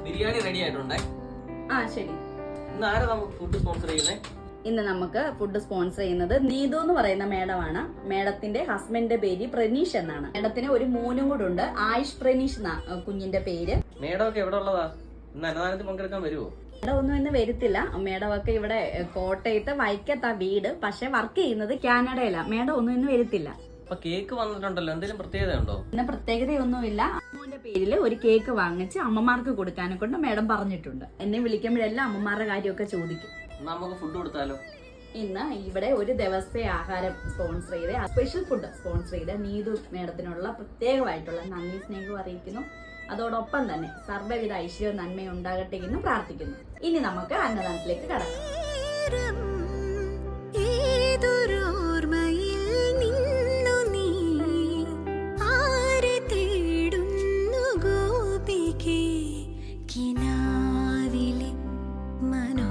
Biryani ready ആയിട്ടുണ്ടേ. ശരി. ഇന്ന് ആരാ നമുക്ക് ഫുഡ് സ്പോൺസർ ചെയ്യുന്നേ? ഇന്ന് നമുക്ക് ഫുഡ് സ്പോൺസർ ചെയ്യുന്നത് നീതു എന്ന് പറയുന്ന മേഡമാണ്. മേഡത്തിന്റെ ഹസ്ബൻഡിന്റെ പേര് പ്രനീഷ് എന്നാണ്. മേഡത്തിന് ഒരു മോനും കൂടെ ഉണ്ട്, ആയുഷ് പ്രനീഷ് എന്നാ കുഞ്ഞിന്റെ പേര്. മേഡമൊക്കെ എവിടെ ഉള്ളതാ? ഇന്ന് അന്നദാനത്തിൽ പങ്കെടുക്കാൻ വരുമോ? മേഡം ഒന്നും ഇന്ന് വരത്തില്ല. മേഡമൊക്കെ ഇവിടെ കോട്ടയത്ത് വൈക്കത്താ വീട്, പക്ഷെ വർക്ക് ചെയ്യുന്നത് കാനഡയിലാ. മേഡം ഒന്നും ഇന്ന് വരത്തില്ല. അപ്പൊ കേക്ക് വന്നിട്ടുണ്ടല്ലോ, എന്തെങ്കിലും പ്രത്യേകത ഉണ്ടോ? ഇന്ന് പ്രത്യേകതയൊന്നുമില്ല. അമ്മൂന്റെ പേരിൽ ഒരു കേക്ക് വാങ്ങിച്ച് അമ്മമാർക്ക് കൊടുക്കാനെ കൊണ്ട് മേഡം പറഞ്ഞിട്ടുണ്ട്. എന്നെ വിളിക്കുമ്പോഴെല്ലാം അമ്മമാരുടെ കാര്യമൊക്കെ ചോദിക്കും. നമുക്ക് ഫുഡ് കൊടുത്താലോ? ഇന്ന് ഇവിടെ ഒരു ദിവസത്തെ ആഹാരം സ്പോൺസർ ചെയ്ത് സ്പെഷ്യൽ ഫുഡ് സ്പോൺസർ ചെയ്ത് നീതു മേഡത്തിനുള്ള പ്രത്യേകമായിട്ടുള്ള നന്ദി സ്നേഹം അറിയിക്കുന്നു. അതോടൊപ്പം തന്നെ സർവ്വവിധ ഐശ്വര്യവും നന്മയും ഉണ്ടാകട്ടെ എന്ന് പ്രാർത്ഥിക്കുന്നു. ഇനി നമുക്ക് അന്നദാനത്തിലേക്ക് കടക്കാം. മനോ